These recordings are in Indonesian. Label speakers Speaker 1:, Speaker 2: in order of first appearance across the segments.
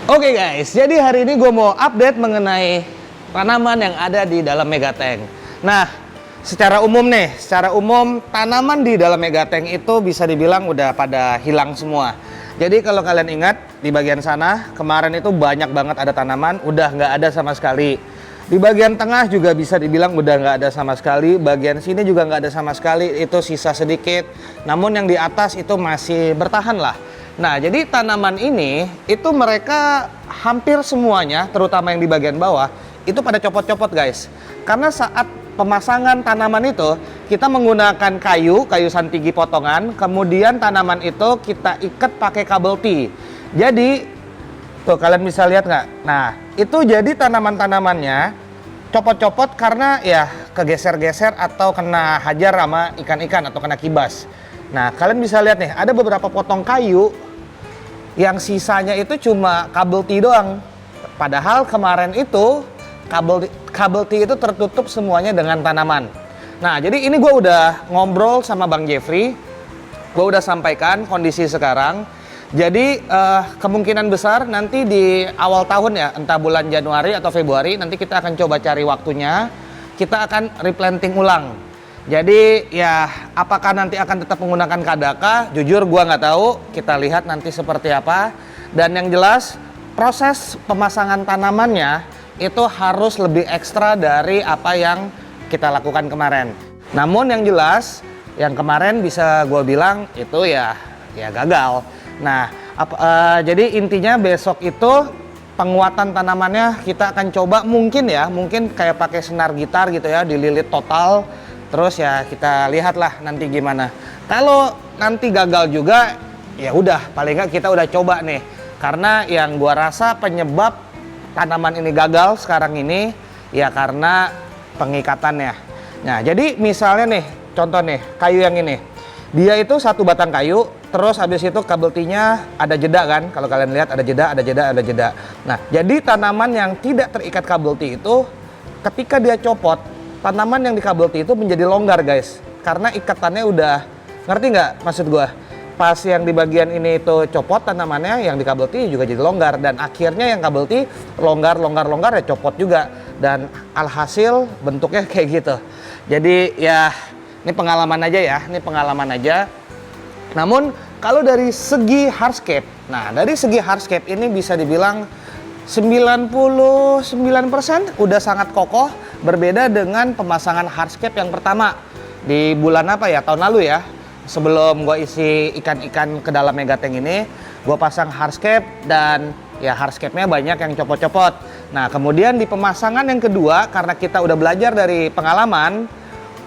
Speaker 1: Oke guys, jadi hari ini gue mau update mengenai tanaman yang ada di dalam Megatank. Nah, secara umum tanaman di dalam Megatank itu bisa dibilang udah pada hilang semua. Jadi kalau kalian ingat di bagian sana kemarin itu banyak banget ada tanaman, udah nggak ada sama sekali. Di bagian tengah juga bisa dibilang udah nggak ada sama sekali. Bagian sini juga nggak ada sama sekali, itu sisa sedikit. Namun yang di atas itu masih bertahan lah. Nah, jadi tanaman ini, itu mereka hampir semuanya, terutama yang di bagian bawah, itu pada copot-copot guys. Karena saat pemasangan tanaman itu, kita menggunakan kayu santigi potongan, kemudian tanaman itu kita ikat pakai kabel T. Jadi, tuh kalian bisa lihat nggak? Nah, itu jadi tanaman-tanamannya copot-copot karena ya kegeser-geser atau kena hajar sama ikan-ikan atau kena kibas. Nah, kalian bisa lihat nih, ada beberapa potong kayu yang sisanya itu cuma kabel T doang. Padahal kemarin itu kabel T itu tertutup semuanya dengan tanaman. Nah, jadi ini gue udah ngobrol sama Bang Jeffrey. Gue udah sampaikan kondisi sekarang. Jadi kemungkinan besar nanti di awal tahun ya, entah bulan Januari atau Februari, nanti kita akan coba cari waktunya. Kita akan replanting ulang. Jadi ya apakah nanti akan tetap menggunakan kadaka? Jujur gua nggak tahu. Kita lihat nanti seperti apa. Dan yang jelas proses pemasangan tanamannya itu harus lebih ekstra dari apa yang kita lakukan kemarin. Namun yang jelas yang kemarin bisa gua bilang itu ya gagal. Nah jadi intinya besok itu penguatan tanamannya kita akan coba mungkin kayak pakai senar gitar gitu ya, dililit total. Terus ya kita lihatlah nanti gimana. Kalau nanti gagal juga, ya udah paling nggak kita udah coba nih. Karena yang gua rasa penyebab tanaman ini gagal sekarang ini ya karena pengikatannya. Nah, jadi misalnya nih, contoh nih, kayu yang ini. Dia itu satu batang kayu, terus habis itu kabel T-nya ada jeda kan? Kalau kalian lihat ada jeda. Nah, jadi tanaman yang tidak terikat kabel T itu ketika dia copot, tanaman yang di kabel T itu menjadi longgar guys, karena ikatannya udah, ngerti nggak maksud gua? Pas yang di bagian ini itu copot tanamannya, yang di kabel T juga jadi longgar, dan akhirnya yang kabel T longgar ya copot juga, dan alhasil bentuknya kayak gitu. Jadi ya ini pengalaman aja. Namun kalau dari segi hardscape, nah dari segi hardscape ini bisa dibilang 99% udah sangat kokoh. Berbeda dengan pemasangan hardscape yang pertama di bulan tahun lalu ya. Sebelum gue isi ikan-ikan ke dalam Megatank ini, gue pasang hardscape dan ya hardscape-nya banyak yang copot-copot. Nah, kemudian di pemasangan yang kedua, karena kita udah belajar dari pengalaman,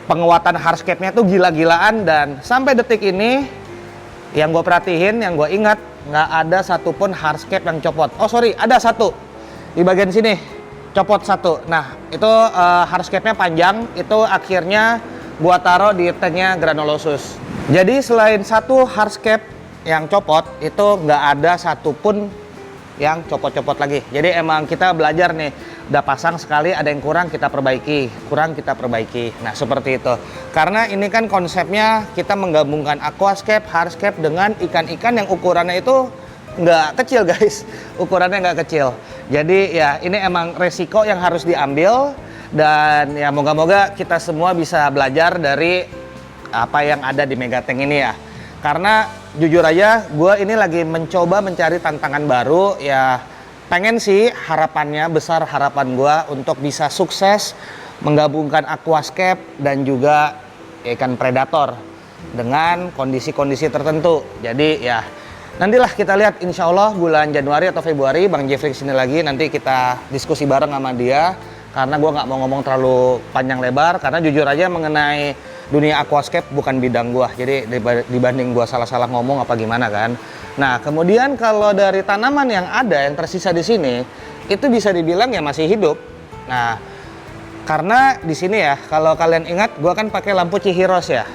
Speaker 1: penguatan hardscape-nya tuh gila-gilaan, dan sampai detik ini yang gue perhatiin, yang gue ingat, nggak ada satupun hardscape yang copot. Oh sorry, ada satu di bagian sini. Copot satu. Nah, itu hardscape-nya panjang, itu akhirnya gua taruh di tanknya granulosus. Jadi selain satu hardscape yang copot, itu nggak ada satupun yang copot-copot lagi. Jadi emang kita belajar nih, udah pasang sekali ada yang kurang kita perbaiki. Nah, seperti itu. Karena ini kan konsepnya kita menggabungkan aquascape, hardscape dengan ikan-ikan yang ukurannya itu nggak kecil guys, ukurannya nggak kecil. Jadi ya ini emang resiko yang harus diambil, dan ya moga-moga kita semua bisa belajar dari apa yang ada di Megatank ini ya. Karena jujur aja gue ini lagi mencoba mencari tantangan baru ya. Pengen sih besar harapan gue untuk bisa sukses menggabungkan aquascape dan juga ikan predator dengan kondisi-kondisi tertentu. Jadi ya nantilah kita lihat, insya Allah bulan Januari atau Februari Bang Jeffrey kesini lagi, nanti kita diskusi bareng sama dia. Karena gue nggak mau ngomong terlalu panjang lebar, karena jujur aja mengenai dunia aquascape bukan bidang gue. Jadi dibanding gue salah-salah ngomong apa gimana kan. Nah kemudian kalau dari tanaman yang ada yang tersisa di sini, itu bisa dibilang ya masih hidup. Nah karena di sini ya, kalau kalian ingat gue kan pakai lampu Chihiros ya.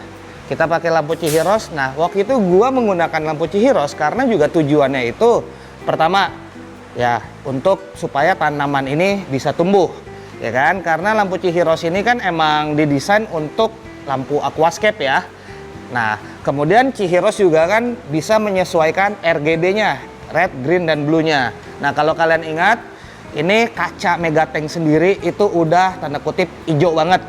Speaker 1: Kita pakai lampu Chihiros. Nah, waktu itu gua menggunakan lampu Chihiros karena juga tujuannya itu pertama ya untuk supaya tanaman ini bisa tumbuh, ya kan? Karena lampu Chihiros ini kan emang didesain untuk lampu aquascape ya. Nah, kemudian Chihiros juga kan bisa menyesuaikan RGB-nya, red, green, dan blue-nya. Nah, kalau kalian ingat, ini kaca Megatank sendiri itu udah tanda kutip hijau banget.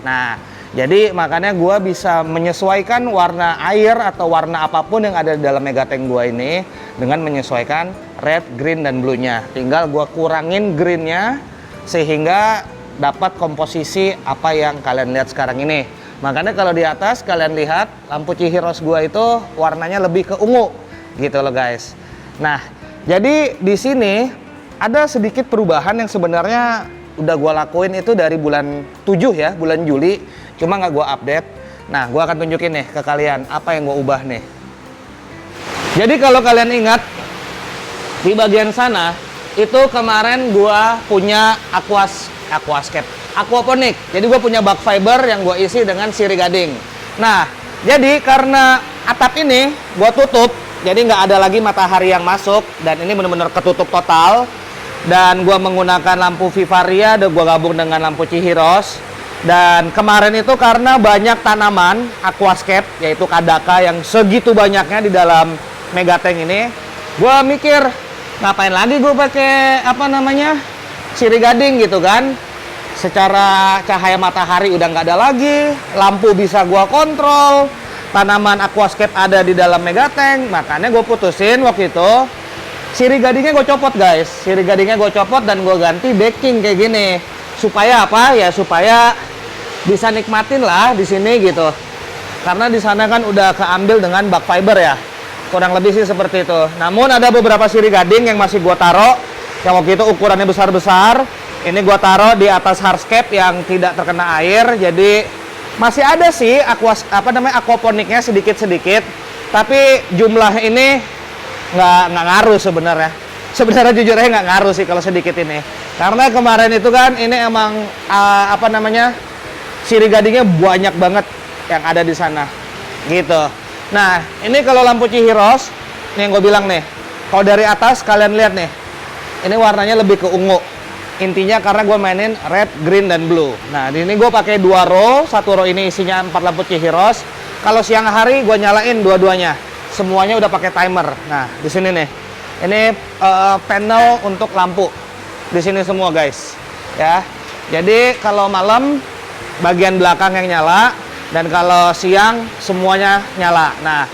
Speaker 1: Nah, jadi makanya gua bisa menyesuaikan warna air atau warna apapun yang ada di dalam Megatank gua ini dengan menyesuaikan red, green, dan blue-nya. Tinggal gua kurangin green-nya sehingga dapat komposisi apa yang kalian lihat sekarang ini. Makanya kalau di atas kalian lihat lampu Chihiros gua itu warnanya lebih ke ungu gitu loh guys. Nah, jadi di sini ada sedikit perubahan yang sebenarnya udah gua lakuin itu dari bulan 7 ya, bulan Juli, cuma nggak gua update. Nah, gua akan tunjukin nih ke kalian apa yang gua ubah nih. Jadi kalau kalian ingat di bagian sana itu kemarin gua punya aquaponik. Jadi gue punya bak fiber yang gue isi dengan sirih gading. Nah, jadi karena atap ini gue tutup, jadi nggak ada lagi matahari yang masuk, dan ini benar-benar ketutup total. Dan gue menggunakan lampu Vivaria, dan gue gabung dengan lampu Chihiros. Dan kemarin itu karena banyak tanaman aquascape, yaitu kadaka yang segitu banyaknya di dalam Megatank ini, gue mikir ngapain lagi gue pakai sirih gading gitu kan. Secara cahaya matahari udah nggak ada lagi, lampu bisa gua kontrol, tanaman aquascape ada di dalam Megatank. Makanya gue putusin waktu itu sirih gadingnya gue copot guys. Sirih gadingnya gue copot dan gue ganti backing kayak gini. Supaya apa ya, supaya bisa nikmatin lah di sini gitu. Karena di sana kan udah keambil dengan bak fiber ya, kurang lebih sih seperti itu. Namun ada beberapa sirih gading yang masih gue taruh, yang waktu itu ukurannya besar-besar. Ini gua taruh di atas hardscape yang tidak terkena air. Jadi masih ada sih aquaponiknya sedikit-sedikit, tapi jumlah ini nggak ngaruh sebenarnya. Sebenarnya jujur aja nggak ngaruh sih kalau sedikit ini. Karena kemarin itu kan ini emang sirih gadingnya banyak banget yang ada di sana. Gitu. Nah, ini kalau lampu Chihiros, ini yang gue bilang nih. Kalau dari atas kalian lihat nih. Ini warnanya lebih ke ungu. Intinya karena gue mainin red, green, dan blue. Nah, di ini gue pakai 2 row. 1 row ini isinya 4 lampu Chihiros. Kalau siang hari gue nyalain dua-duanya. Semuanya udah pakai timer. Nah, di sini nih. Ini panel untuk lampu. Di sini semua, guys. Ya. Jadi kalau malam bagian belakang yang nyala, dan kalau siang semuanya nyala. Nah,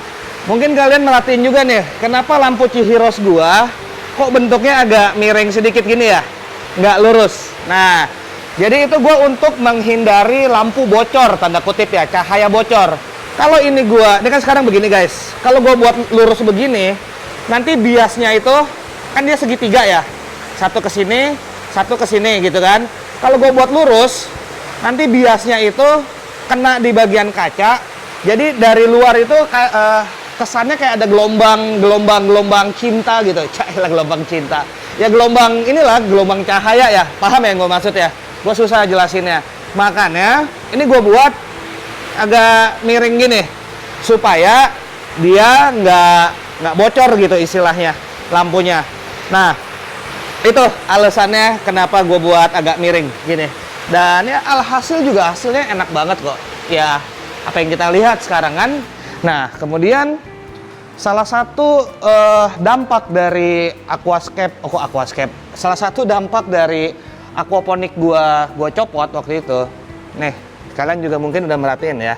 Speaker 1: mungkin kalian merhatiin juga nih, kenapa lampu Chihiros gua kok bentuknya agak miring sedikit gini ya? Nggak lurus. Nah, jadi itu gue untuk menghindari lampu bocor, tanda kutip ya, cahaya bocor. Kalau ini kan sekarang begini guys, kalau gue buat lurus begini, nanti biasnya itu kan dia segitiga ya, satu ke sini gitu kan. Kalau gue buat lurus, nanti biasnya itu kena di bagian kaca. Jadi dari luar itu kesannya kayak ada gelombang cinta gitu. Cailah gelombang cinta. Ya gelombang cahaya ya. Paham ya yang gue maksud ya? Gue susah jelasinnya. Makanya ini gue buat agak miring gini supaya dia nggak bocor gitu istilahnya lampunya. Nah, itu alasannya kenapa gue buat agak miring gini. Dan ya alhasil juga hasilnya enak banget kok. Ya apa yang kita lihat sekarang kan. Nah, kemudian salah satu dampak dari salah satu dampak dari aquaponik gua copot waktu itu. Nih, kalian juga mungkin udah merhatiin ya.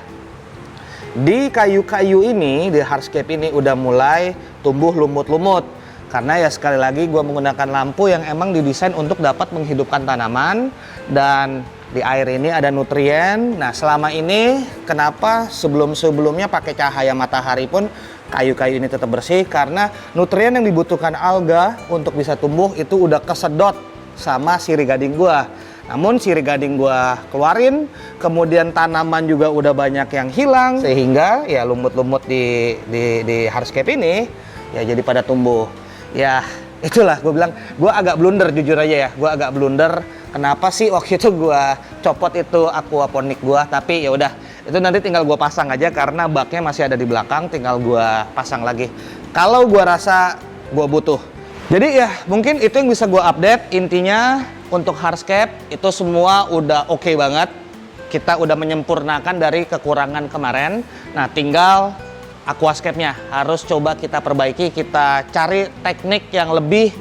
Speaker 1: Di kayu-kayu ini, di hardscape ini udah mulai tumbuh lumut-lumut. Karena ya sekali lagi gua menggunakan lampu yang emang didesain untuk dapat menghidupkan tanaman, dan di air ini ada nutrien. Nah, selama ini kenapa sebelum-sebelumnya pakai cahaya matahari pun kayu-kayu ini tetap bersih, karena nutrien yang dibutuhkan alga untuk bisa tumbuh itu udah kesedot sama sirih gading gua. Namun sirih gading gua keluarin, kemudian tanaman juga udah banyak yang hilang, sehingga ya lumut-lumut di hardscape ini ya jadi pada tumbuh. Ya itulah gue bilang, gue agak blunder jujur aja ya, gue agak blunder. Kenapa sih waktu itu gue copot itu aquaponik gue? Tapi ya udah, itu nanti tinggal gue pasang aja karena baknya masih ada di belakang, tinggal gue pasang lagi kalau gue rasa gue butuh. Jadi ya mungkin itu yang bisa gue update. Intinya untuk hardscape itu semua udah oke banget. Kita udah menyempurnakan dari kekurangan kemarin. Nah, tinggal aquascape-nya harus coba kita perbaiki, kita cari teknik yang lebih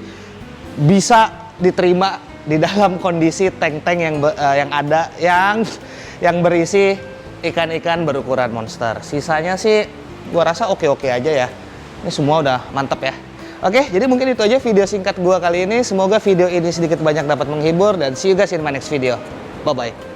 Speaker 1: bisa diterima di dalam kondisi tank-tank yang ada yang berisi ikan-ikan berukuran monster. Sisanya sih gua rasa oke-oke aja ya. Ini semua udah mantep ya. Oke, jadi mungkin itu aja video singkat gua kali ini. Semoga video ini sedikit banyak dapat menghibur dan see you guys in my next video. Bye bye.